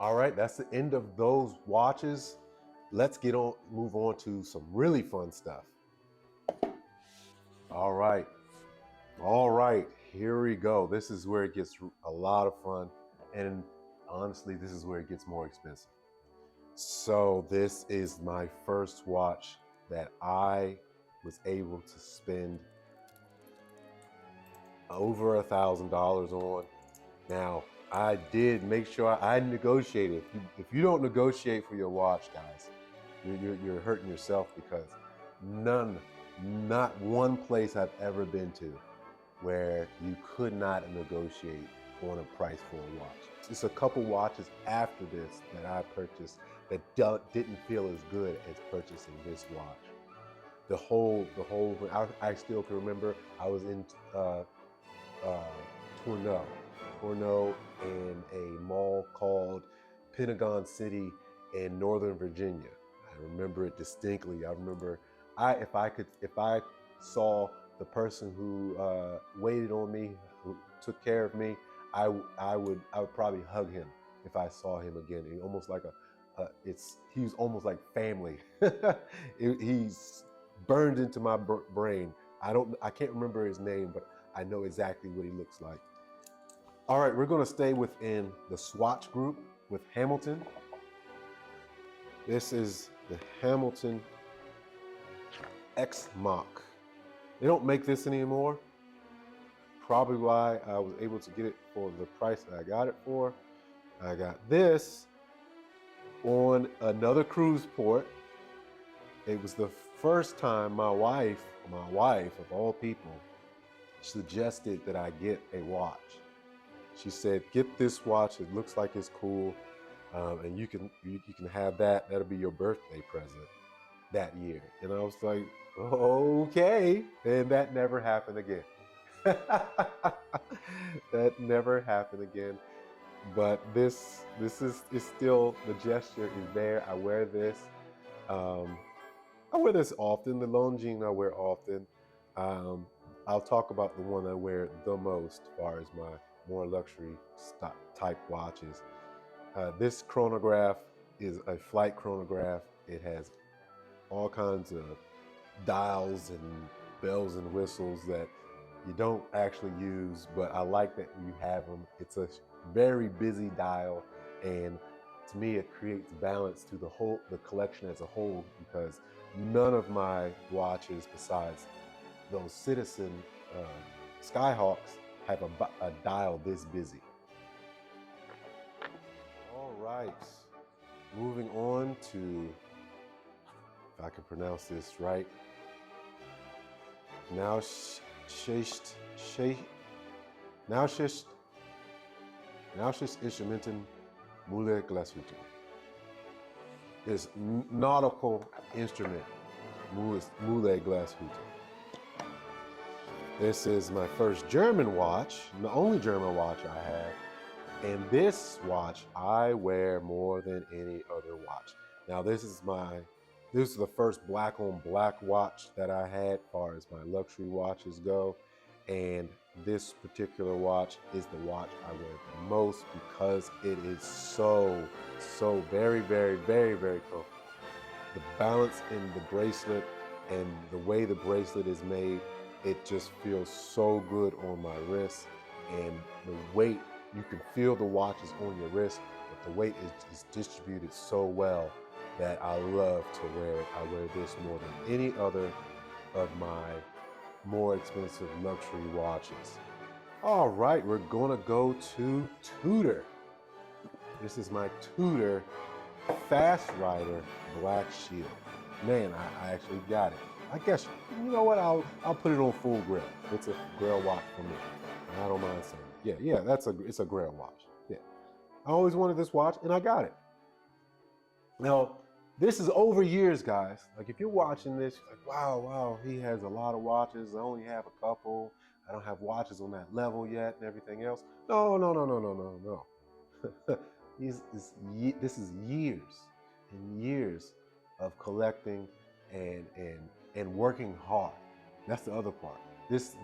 All right, that's the end of those watches. Let's move on to some really fun stuff. All right. All right, here we go. This is where it gets a lot of fun. And honestly, this is where it gets more expensive. So this is my first watch that I was able to spend over $1,000 on. Now, I did make sure I negotiated. If you don't negotiate for your watch, guys, you're hurting yourself, because not one place I've ever been to where you could not negotiate on a price for a watch. It's a couple watches after this that I purchased that didn't feel as good as purchasing this watch. The whole, I still can remember I was in Tourneau in a mall called Pentagon City in Northern Virginia. I remember it distinctly. I remember if I saw the person who waited on me, who took care of me, I would probably hug him if I saw him again. He almost like he was almost like family. He's burned into my brain. I can't remember his name, but I know exactly what he looks like. All right, we're gonna stay within the Swatch group with Hamilton. This is the Hamilton X Mach. They don't make this anymore. Probably why I was able to get it for the price that I got it for. I got this on another cruise port. It was the first time my wife of all people, suggested that I get a watch. She said, "Get this watch. It looks like it's cool, and you can have that. That'll be your birthday present that year." And I was like, "Okay." And that never happened again. That never happened again. But this is still, the gesture is there. I wear this. I wear this often. The Longines I wear often. I'll talk about the one I wear the most, as far as my more luxury type watches. This chronograph is a flight chronograph. It has all kinds of dials and bells and whistles that you don't actually use, but I like that you have them. It's a very busy dial, and to me it creates balance to the collection as a whole, because none of my watches besides those Citizen Skyhawks have a dial this busy. All right, moving on to, if I can pronounce this right, Instrumenten Mule Glashütte. Is nautical instrument Mule Glashütte. This is my first German watch, the only German watch I have. And this watch I wear more than any other watch. Now this is the first black on black watch that I had, as far as my luxury watches go. And this particular watch is the watch I wear the most, because it is so very, very, very, very comfortable. The balance in the bracelet and the way the bracelet is made, it just feels so good on my wrist. And the weight, you can feel the watch is on your wrist, but the weight is distributed so well that I love to wear it. I wear this more than any other of my more expensive luxury watches. All right, we're gonna go to Tudor. This is my Tudor Fast Rider Black Shield. Man, I actually got it. I guess, you know what, I'll put it on full grill. It's a grill watch for me. I don't mind saying it. Yeah, it's a grill watch. Yeah. I always wanted this watch and I got it. Now, this is over years, guys. Like, if you're watching this, you're like, wow, he has a lot of watches. I only have a couple. I don't have watches on that level yet and everything else. No. This is years and years of collecting and working hard. That's the other part.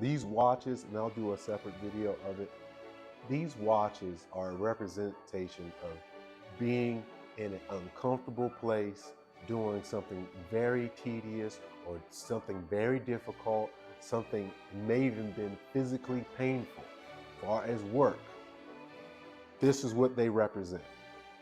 These watches, and I'll do a separate video of it. These watches are a representation of being in an uncomfortable place, doing something very tedious or something very difficult, something may even been physically painful, as far as work. This is what they represent.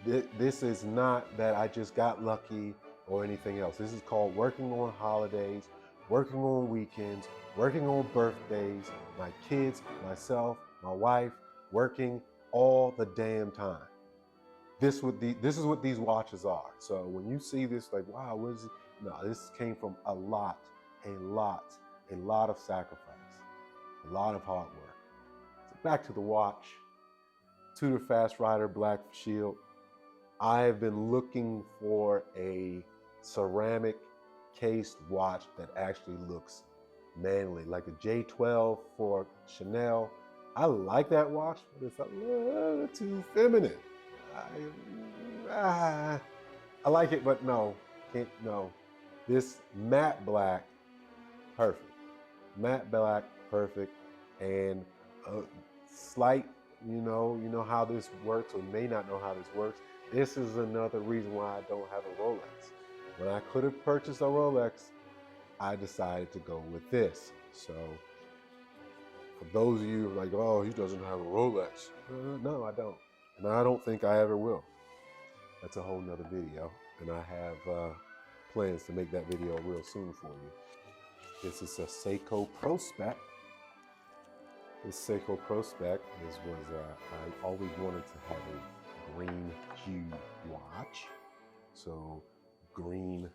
This is not that I just got lucky or anything else. This is called working on holidays, working on weekends, working on birthdays, my kids, myself, my wife, working all the damn time. This is what these watches are. So when you see this, like, wow, what is it? No, this came from a lot of sacrifice, a lot of hard work. So back to the watch. Tudor Fast Rider Black Shield. I have been looking for a ceramic cased watch that actually looks manly, like a J12 for Chanel. I like that watch, but it's a little too feminine. I like it, but no, no. This matte black, perfect. Matte black, perfect, and a slight, you know how this works, or may not know how this works. This is another reason why I don't have a Rolex. When I could have purchased a Rolex, I decided to go with this. So for those of you like, oh, he doesn't have a Rolex. No, I don't. And I don't think I ever will. That's a whole nother video. And I have plans to make that video real soon for you. This is a Seiko Pro Spec. This Seiko Pro Spec I always wanted to have a green hue watch. So green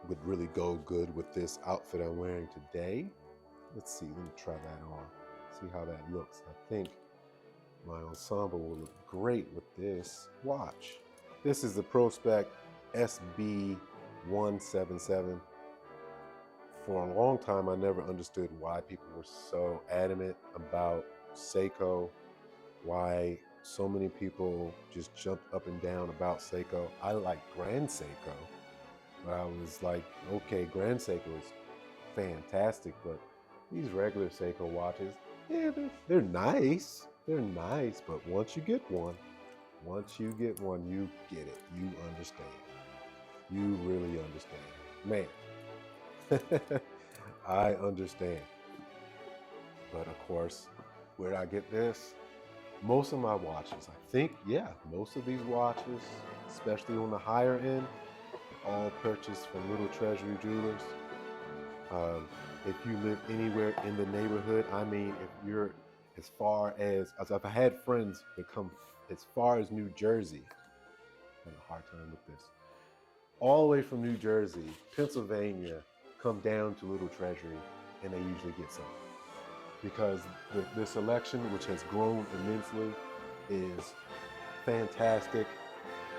would really go good with this outfit I'm wearing today. Let's see, let me try that on. See how that looks. I think my ensemble will look great with this watch. This is the Pro Spec SB177. For a long time, I never understood why people were so adamant about Seiko, why so many people just jumped up and down about Seiko. I like Grand Seiko, but I was like, okay, Grand Seiko is fantastic, but these regular Seiko watches, yeah, they're nice. They're nice, but once you get one, you get it. You understand. You really understand. Man. I understand. But of course, where did I get this? Most of my watches, I think, yeah, most of these watches, especially on the higher end, all purchased from Little Treasury Jewelers. If you live anywhere in the neighborhood, I mean, if you're as far as I've had friends that come as far as New Jersey, I have a hard time with this, all the way from New Jersey, Pennsylvania, come down to Little Treasury, and they usually get some. Because the selection, which has grown immensely, is fantastic,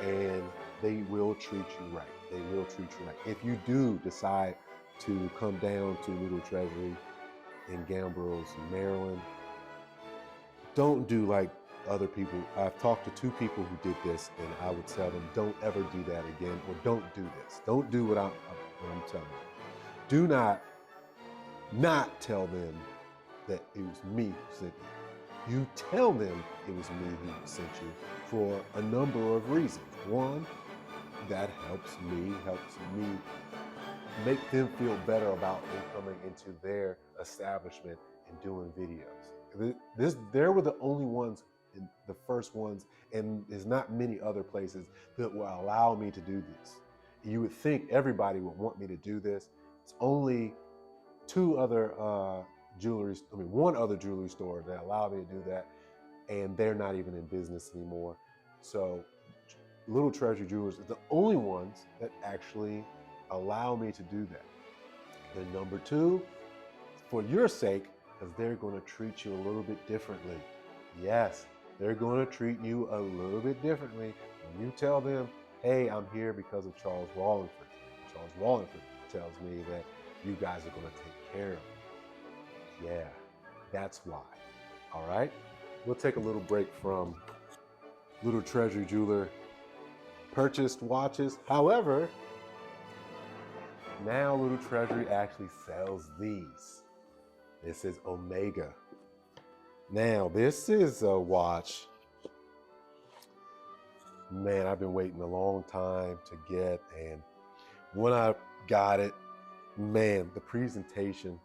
and they will treat you right. They will treat you right. If you do decide to come down to Little Treasury in Gambrills, Maryland, don't do like other people. I've talked to 2 people who did this, and I would tell them, don't ever do that again, or don't do this. Don't do what I'm telling you. Do not tell them that it was me who sent you. You tell them it was me who sent you for a number of reasons. One, that helps me make them feel better about me coming into their establishment and doing videos. They were the only ones, the first ones, and there's not many other places that will allow me to do this. You would think everybody would want me to do this. It's only 2 other one other jewelry store that allow me to do that, and they're not even in business anymore. So Little Treasury Jewelers is the only ones that actually allow me to do that. Then number 2, for your sake, because they're going to treat you a little bit differently. Yes, they're going to treat you a little bit differently when you tell them, hey, I'm here because of Charles Walhingford. Charles Walhingford tells me that you guys are going to take care of me. Yeah, that's why. All right, we'll take a little break from Little Treasury Jeweler purchased watches. However, now Little Treasury actually sells these. This is Omega. Now, this is a watch man, I've been waiting a long time to get, and when I got it, man, the presentation,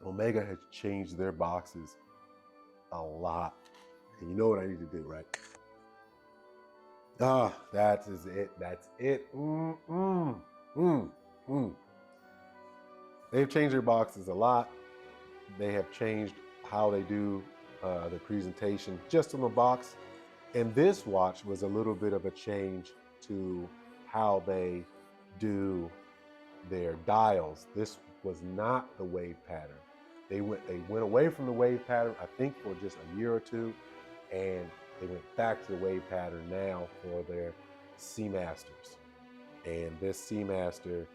Omega has changed their boxes a lot. And you know what I need to do, right? Ah, that is it. That's it. They've changed their boxes a lot. They have changed how they do the presentation just on the box. And this watch was a little bit of a change to how they do their dials. This was not the wave pattern. They went away from the wave pattern, I think, for just a year or two, and they went back to the wave pattern now for their Seamasters. And this Seamaster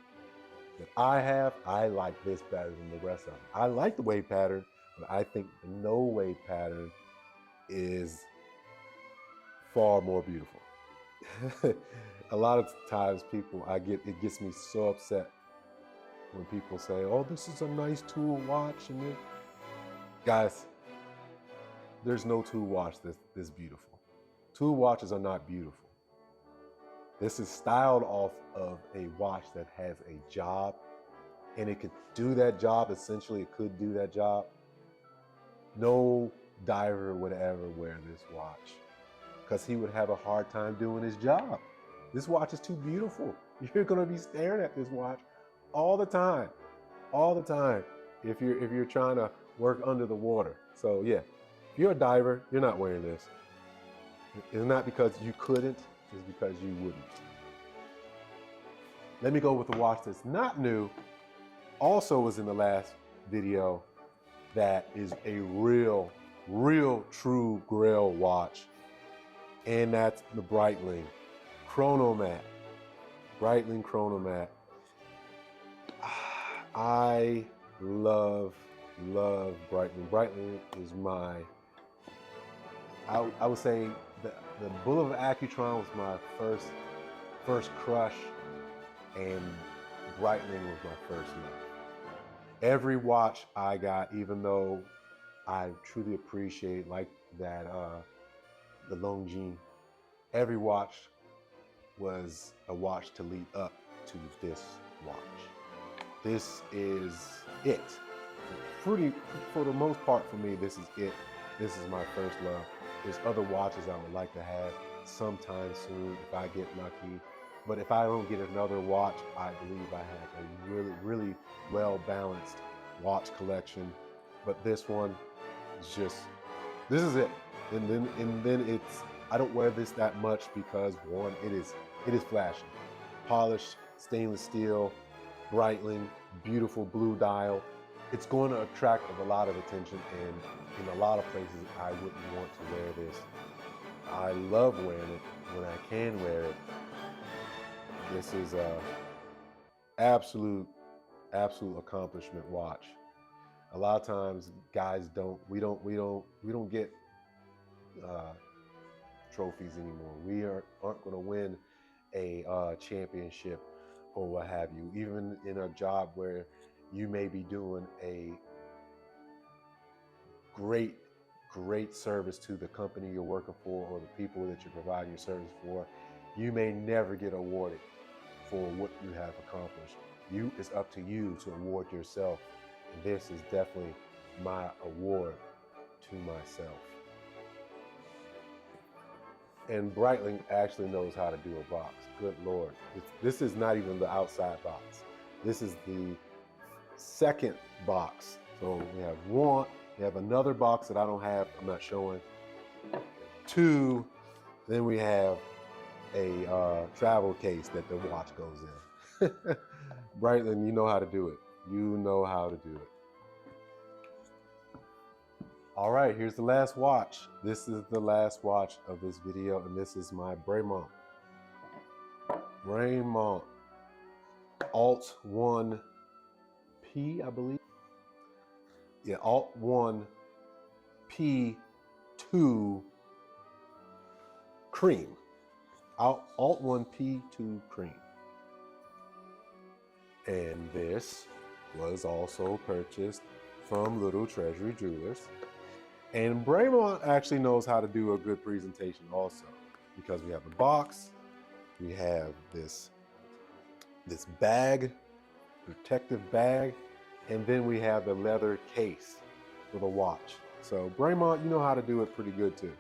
that I have, I like this better than the rest of them. I like the wave pattern, but I think the no wave pattern is far more beautiful. A lot of times it gets me so upset when people say, oh, this is a nice tool watch. And guys, there's no tool watch that's this beautiful. Tool watches are not beautiful. This is styled off of a watch that has a job, and it could do that job. Essentially, it could do that job. No diver would ever wear this watch because he would have a hard time doing his job. This watch is too beautiful. You're gonna be staring at this watch all the time if you're trying to work under the water. So yeah, if you're a diver, you're not wearing this. It's not because you couldn't, it's because you wouldn't. Let me go with the watch that's not new, also was in the last video, that is a real true grail watch, and that's the Breitling Chronomat. Breitling Chronomat. I love Breitling. Breitling is my, I would say the Bullet of Accutron was my first crush, and Breitling was my first love. Every watch I got, even though I truly appreciate like that the Longines, every watch was a watch to lead up to this watch. This is it. For the most part for me, this is it. This is my first love. There's other watches I would like to have sometime soon if I get lucky. But if I don't get another watch, I believe I have a really well-balanced watch collection. But this one is just, this is it. And then it's, I don't wear this that much because one, it is flashy. Polished stainless steel, Breitling, beautiful blue dial. It's going to attract a lot of attention, and in a lot of places I wouldn't want to wear this. I love wearing it when I can wear it. This is a absolute accomplishment watch. A lot of times guys we don't get trophies anymore. We aren't going to win a championship or what have you. Even in a job where you may be doing a great service to the company you're working for or the people that you're providing your service for, you may never get awarded for what you have accomplished. It's up to you to award yourself. And this is definitely my award to myself. And Breitling actually knows how to do a box. Good Lord. This is not even the outside box. This is the second box. So we have one, we have another box that I don't have, I'm not showing. Two, then we have a travel case that the watch goes in. Breitling, you know how to do it. You know how to do it. All right, here's the last watch. This is the last watch of this video, and this is my Bremont. Bremont Alt 1P, I believe. Yeah, Alt 1 P2 Cream. Alt 1 P2 Cream. And this was also purchased from Little Treasury Jewelers. And Bremont actually knows how to do a good presentation also. because we have the box, we have this bag, protective bag, and then we have the leather case for the watch. So Bremont, you know how to do it pretty good too.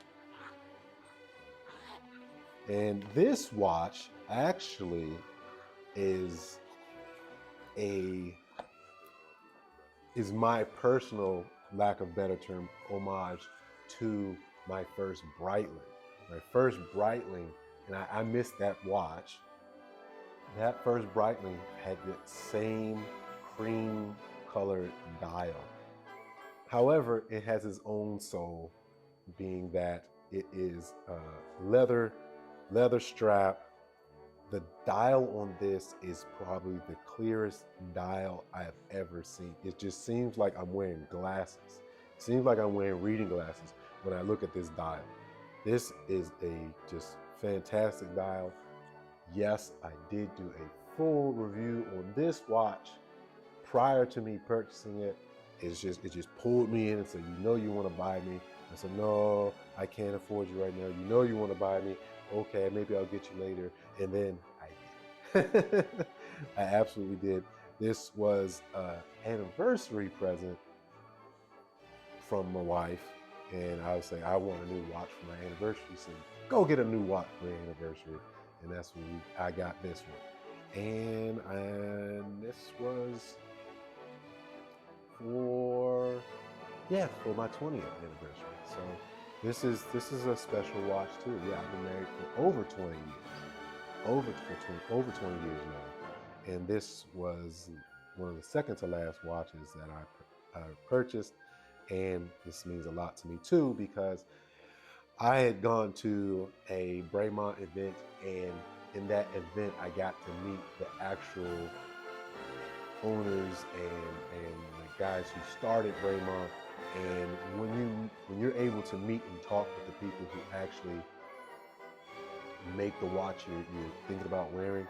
And this watch actually is my personal, lack of better term, homage to my first Breitling. My first Breitling, and I missed that watch. That first Breitling had the same cream colored dial. However, it has its own soul, being that it is leather strap. The dial on this is probably the clearest dial I have ever seen. It just seems like I'm wearing glasses. It seems like I'm wearing reading glasses when I look at this dial. This is a just fantastic dial. Yes, I did do a full review on this watch prior to me purchasing it. It just pulled me in and said, you know you want to buy me. I said, no, I can't afford you right now. You know you want to buy me. Okay, maybe I'll get you later. And then I did. I absolutely did. This was an anniversary present from my wife. And I was saying, I want a new watch for my anniversary. So go get a new watch for your anniversary. And that's when I got this one. And this was for my 20th anniversary. So this is a special watch too. Yeah, I've been married for over 20 years. Over 20 years now. And this was one of the second to last watches that I purchased. And this means a lot to me too, because I had gone to a Bremont event, and in that event I got to meet the actual owners and the guys who started Bremont. And when you're able to meet and talk with the people who actually make the watch you're thinking about wearing,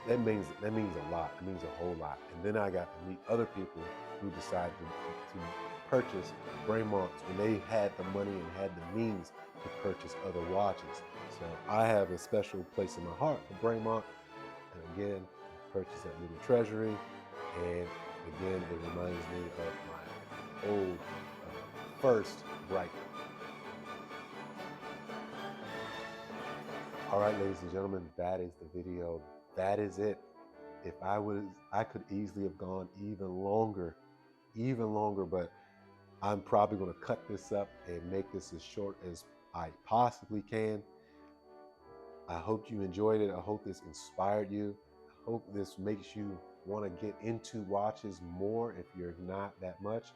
that means a lot. It means a whole lot. And then I got to meet other people who decided to purchase Bremonts when they had the money and had the means to purchase other watches. So I have a special place in my heart for Bremont. And again, I purchased at Little Treasury. And again, it reminds me of my old first Breitling. All right, ladies and gentlemen, that is the video. That is it. If I could easily have gone even longer, but I'm probably going to cut this up and make this as short as I possibly can. I hope you enjoyed it. I hope this inspired you. I hope this makes you want to get into watches more if you're not that much.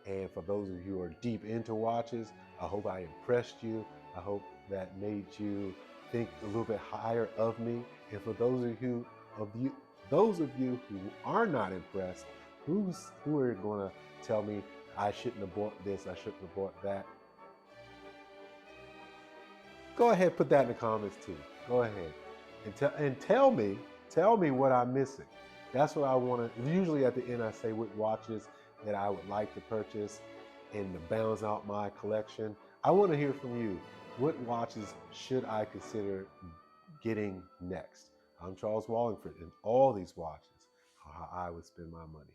And for those of you who are deep into watches, I hope I impressed you. I hope that made you think a little bit higher of me. And for those of you who are not impressed, who are going to tell me I shouldn't have bought this, I shouldn't have bought that? Go ahead, put that in the comments too. Go ahead and tell me what I'm missing. That's what I want to. Usually at the end I say what watches that I would like to purchase and to balance out my collection. I want to hear from you. What watches should I consider getting next? I'm Charles Walhingford, and all these watches are how I would spend my money.